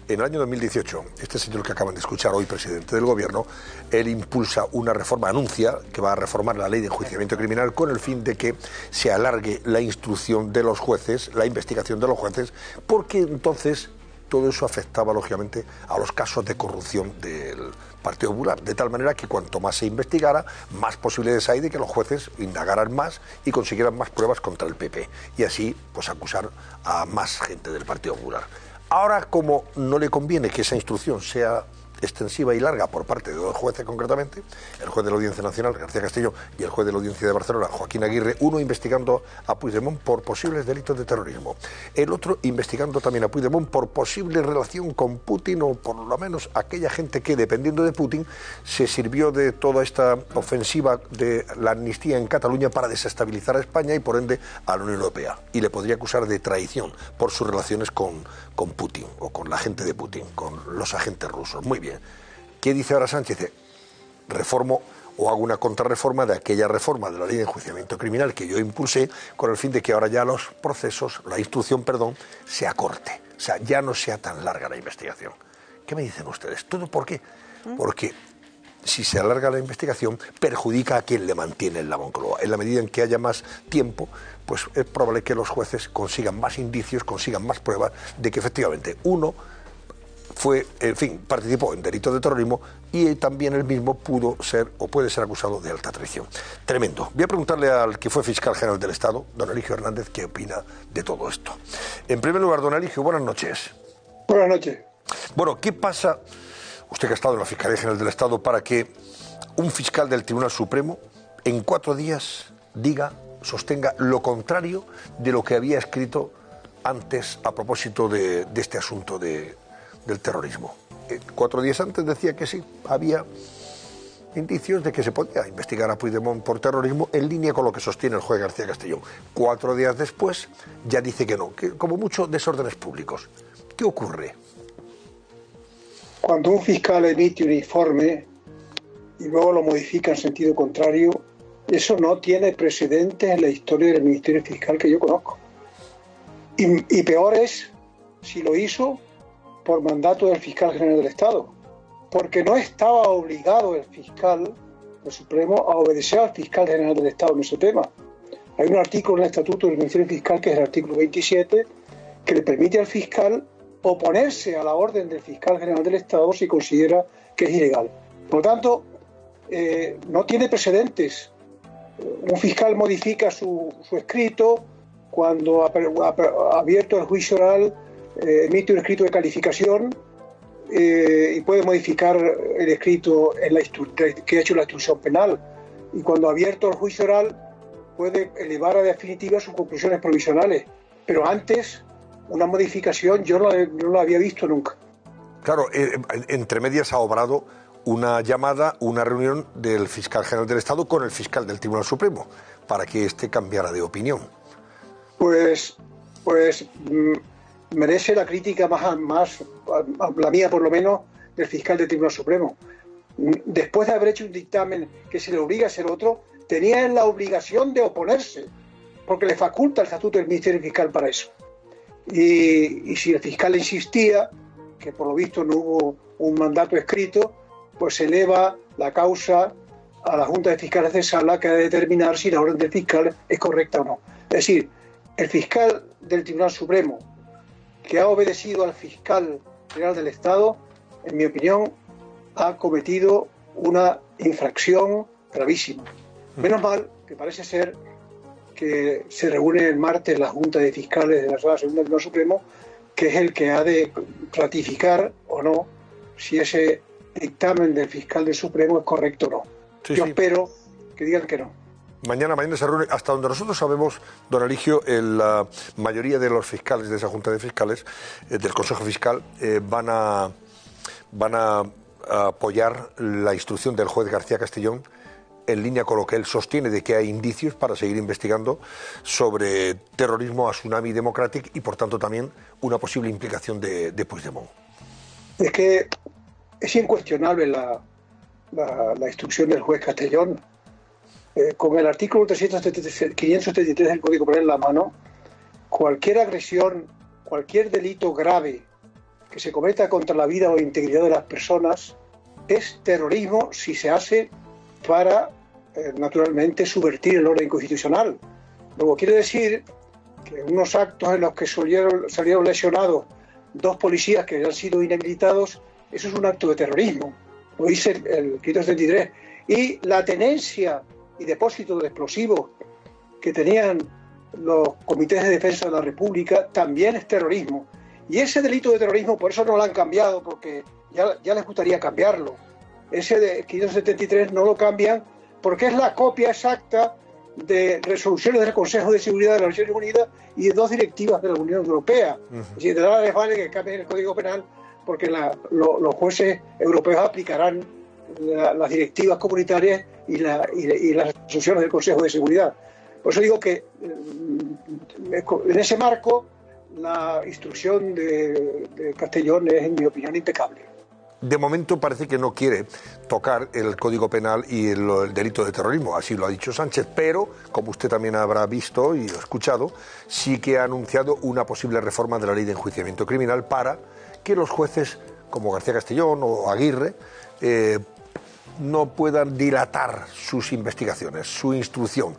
En el año 2018, este señor que acaban de escuchar hoy, presidente del Gobierno, él impulsa una reforma, anuncia que va a reformar la ley de enjuiciamiento criminal con el fin de que se alargue la instrucción de los jueces, la investigación de los jueces, porque entonces todo eso afectaba, lógicamente, a los casos de corrupción del Partido Popular, de tal manera que cuanto más se investigara, más posibilidades hay de que los jueces indagaran más y consiguieran más pruebas contra el PP, y así, pues, acusar a más gente del Partido Popular. Ahora, como no le conviene que esa instrucción sea extensiva y larga por parte de dos jueces concretamente, el juez de la Audiencia Nacional, García Castellón, y el juez de la Audiencia de Barcelona, Joaquín Aguirre, uno investigando a Puigdemont por posibles delitos de terrorismo, el otro investigando también a Puigdemont por posible relación con Putin, o por lo menos aquella gente que, dependiendo de Putin, se sirvió de toda esta ofensiva de la amnistía en Cataluña para desestabilizar a España y por ende a la Unión Europea, y le podría acusar de traición por sus relaciones con Putin, o con la gente de Putin, con los agentes rusos. Muy bien. ¿Qué dice ahora Sánchez? Reformo o hago una contrarreforma de aquella reforma de la ley de enjuiciamiento criminal que yo impulsé, con el fin de que ahora ya los procesos, la instrucción, perdón, se acorte. O sea, ya no sea tan larga la investigación. ¿Qué me dicen ustedes? ¿Todo por qué? Porque si se alarga la investigación, perjudica a quien le mantiene en la Moncloa. En la medida en que haya más tiempo, pues es probable que los jueces consigan más indicios, consigan más pruebas de que efectivamente uno fue, en fin, participó en delitos de terrorismo y también él mismo pudo ser o puede ser acusado de alta traición. Tremendo. Voy a preguntarle al que fue fiscal general del Estado, don Eligio Hernández, qué opina de todo esto. En primer lugar, don Eligio, buenas noches. Buenas noches. Bueno, ¿qué pasa, usted que ha estado en la Fiscalía General del Estado, para que un fiscal del Tribunal Supremo en 4 días sostenga lo contrario de lo que había escrito antes a propósito de este asunto del terrorismo? 4 días antes decía que sí, había indicios de que se podía investigar a Puigdemont por terrorismo, en línea con lo que sostiene el juez García Castellón. 4 días después ya dice que no, que como mucho desórdenes públicos. ¿Qué ocurre? Cuando un fiscal emite un informe y luego lo modifica en sentido contrario, eso no tiene precedentes en la historia del Ministerio Fiscal que yo conozco. Y peor es si lo hizo por mandato del fiscal general del Estado, porque no estaba obligado el fiscal del Supremo a obedecer al fiscal general del Estado en ese tema. Hay un artículo en el Estatuto del Ministerio Fiscal, que es el artículo 27, que le permite al fiscal oponerse a la orden del fiscal general del Estado si considera que es ilegal. Por lo tanto, no tiene precedentes. Un fiscal modifica su escrito cuando ha abierto el juicio oral, emite un escrito de calificación y puede modificar el escrito que ha hecho la instrucción penal. Y cuando ha abierto el juicio oral puede elevar a definitiva sus conclusiones provisionales. Pero antes, una modificación yo no la había visto nunca. Claro, entre medias ha obrado una llamada, una reunión del fiscal general del Estado con el fiscal del Tribunal Supremo para que éste cambiara de opinión. Pues merece la crítica más, la mía por lo menos, del fiscal del Tribunal Supremo. Después de haber hecho un dictamen que se le obliga a hacer otro, tenía la obligación de oponerse, porque le faculta el Estatuto del Ministerio Fiscal para eso. Y si el fiscal insistía, que por lo visto no hubo un mandato escrito, pues se eleva la causa a la Junta de Fiscales de Sala, que ha de determinar si la orden del fiscal es correcta o no. Es decir, el fiscal del Tribunal Supremo, que ha obedecido al fiscal general del Estado, en mi opinión, ha cometido una infracción gravísima. Menos mal que parece ser que se reúne el martes la Junta de Fiscales de la Sala Segunda del Tribunal Supremo, que es el que ha de ratificar o no si ese dictamen del fiscal del Supremo es correcto o no. Sí, Yo sí. espero que digan que no. Mañana se reúne, hasta donde nosotros sabemos, don Eligio, la mayoría de los fiscales de esa Junta de Fiscales, del Consejo Fiscal, van a apoyar la instrucción del juez García Castellón en línea con lo que él sostiene de que hay indicios para seguir investigando sobre terrorismo a Tsunami Democratic y, por tanto, también una posible implicación de Puigdemont. Es que es incuestionable la instrucción del juez Castellón. Con el artículo 573 del Código Penal en la mano, cualquier agresión, cualquier delito grave que se cometa contra la vida o integridad de las personas es terrorismo si se hace para, naturalmente, subvertir el orden constitucional. Luego quiere decir que unos actos en los que salieron lesionados 2 policías que han sido inhabilitados, eso es un acto de terrorismo, lo dice el 573. Y la tenencia y depósito de explosivos que tenían los comités de defensa de la República también es terrorismo. Y ese delito de terrorismo, por eso no lo han cambiado, porque ya les gustaría cambiarlo. Ese de 573 no lo cambian porque es la copia exacta de resoluciones del Consejo de Seguridad de las Naciones Unidas y de 2 directivas de la Unión Europea. Es decir, de nada les vale que cambien el Código Penal porque los jueces europeos aplicarán las directivas comunitarias y las resoluciones del Consejo de Seguridad. Por eso digo que en ese marco la instrucción de Castellón es, en mi opinión, impecable. De momento parece que no quiere tocar el Código Penal y el delito de terrorismo, así lo ha dicho Sánchez, pero, como usted también habrá visto y escuchado, sí que ha anunciado una posible reforma de la Ley de Enjuiciamiento Criminal para que los jueces, como García Castellón o Aguirre, no puedan dilatar sus investigaciones, su instrucción.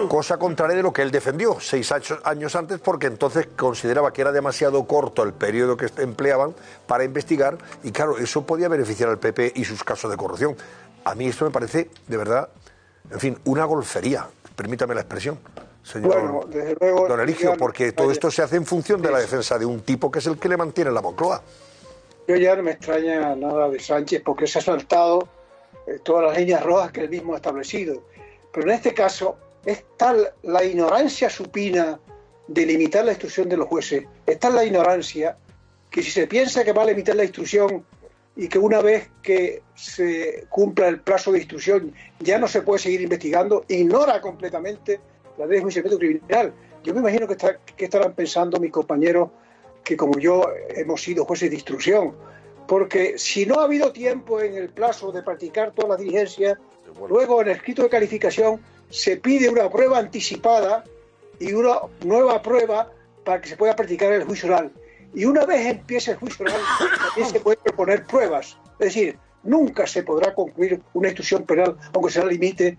Cosa contraria de lo que él defendió 6 años antes, porque entonces consideraba que era demasiado corto el periodo que empleaban para investigar, y claro, eso podía beneficiar al PP y sus casos de corrupción. A mí esto me parece, de verdad, en fin, una golfería, permítame la expresión, señor. Bueno, desde luego, don Eligio, porque todo esto se hace en función de la defensa de un tipo que es el que le mantiene la Moncloa. Yo ya no me extraña nada de Sánchez porque se ha saltado todas las líneas rojas que él mismo ha establecido. Pero en este caso es tal la ignorancia supina de limitar la instrucción de los jueces, es tal la ignorancia que si se piensa que va a limitar la instrucción y que una vez que se cumpla el plazo de instrucción ya no se puede seguir investigando, ignora completamente la ley de enjuiciamiento criminal. Yo me imagino que estarán pensando mis compañeros que, como yo, hemos sido jueces de instrucción, porque si no ha habido tiempo en el plazo de practicar todas las diligencias, luego en el escrito de calificación se pide una prueba anticipada y una nueva prueba para que se pueda practicar el juicio oral. Y una vez empiece el juicio oral, también se puede proponer pruebas. Es decir, nunca se podrá concluir una instrucción penal, aunque se la limite,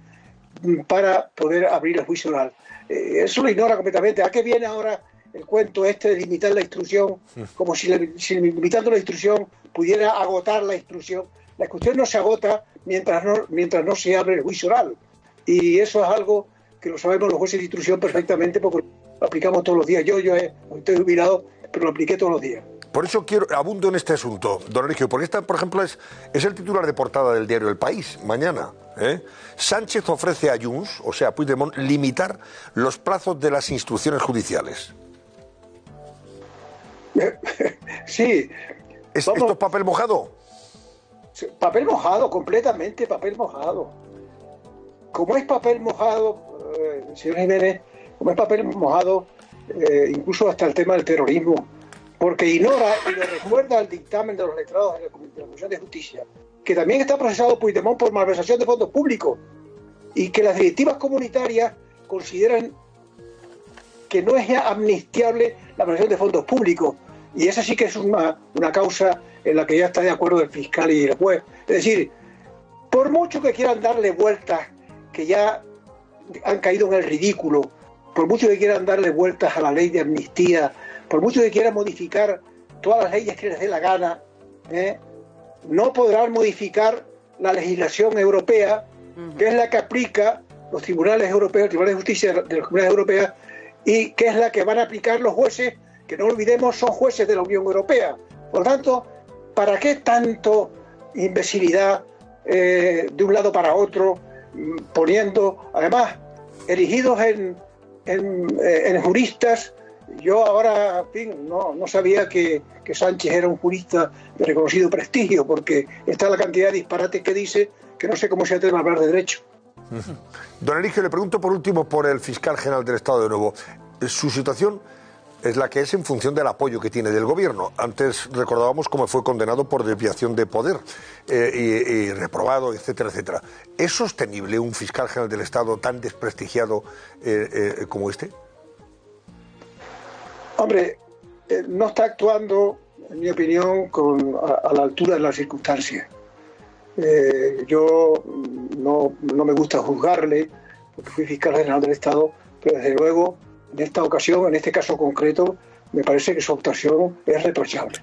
para poder abrir el juicio oral. Eso lo ignora completamente. ¿A qué viene ahora el cuento este de limitar la instrucción? Como si limitando la instrucción pudiera agotar la instrucción. La instrucción no se agota mientras no se abre el juicio oral. Y eso es algo que lo sabemos los jueces de instrucción perfectamente porque lo aplicamos todos los días. Yo estoy jubilado, pero lo apliqué todos los días. Por eso abundo en este asunto, don Eligio, porque esta, por ejemplo, es el titular de portada del diario El País, mañana. Sánchez ofrece a Junts, o sea, a Puigdemont, limitar los plazos de las instrucciones judiciales. Sí. ¿Esto es papel mojado? Papel mojado, completamente papel mojado. Como es papel mojado, señor Jiménez, como es papel mojado, incluso hasta el tema del terrorismo, porque ignora y le recuerda al dictamen de los letrados de la Comisión de Justicia, que también está procesado Puigdemont por malversación de fondos públicos, y que las directivas comunitarias consideran que no es amnistiable la malversación de fondos públicos, y esa sí que es una causa en la que ya está de acuerdo el fiscal y el juez. Es decir, por mucho que quieran darle vueltas, que ya han caído en el ridículo, por mucho que quieran darle vueltas a la ley de amnistía, por mucho que quieran modificar todas las leyes que les dé la gana, no podrán modificar la legislación europea, que es la que aplica los tribunales europeos, el Tribunal de Justicia de las Comunidades Europeas, y que es la que van a aplicar los jueces, que no olvidemos son jueces de la Unión Europea. Por lo tanto, ¿para qué tanto imbecilidad de un lado para otro, poniendo, además, erigidos en juristas? Yo ahora, en fin, no sabía que Sánchez era un jurista de reconocido prestigio, porque está la cantidad de disparates que dice que no sé cómo se atreve a hablar de derecho. Don Eligio, le pregunto por último por el fiscal general del Estado de nuevo. Su situación es la que es en función del apoyo que tiene del gobierno. Antes recordábamos cómo fue condenado por desviación de poder y reprobado, etcétera, etcétera. ¿Es sostenible un fiscal general del Estado tan desprestigiado como este? Hombre, no está actuando en mi opinión, a la altura de las circunstancias. Yo no me gusta juzgarle, porque fui fiscal general del Estado, pero desde luego, en esta ocasión, en este caso concreto, me parece que su actuación es reprochable.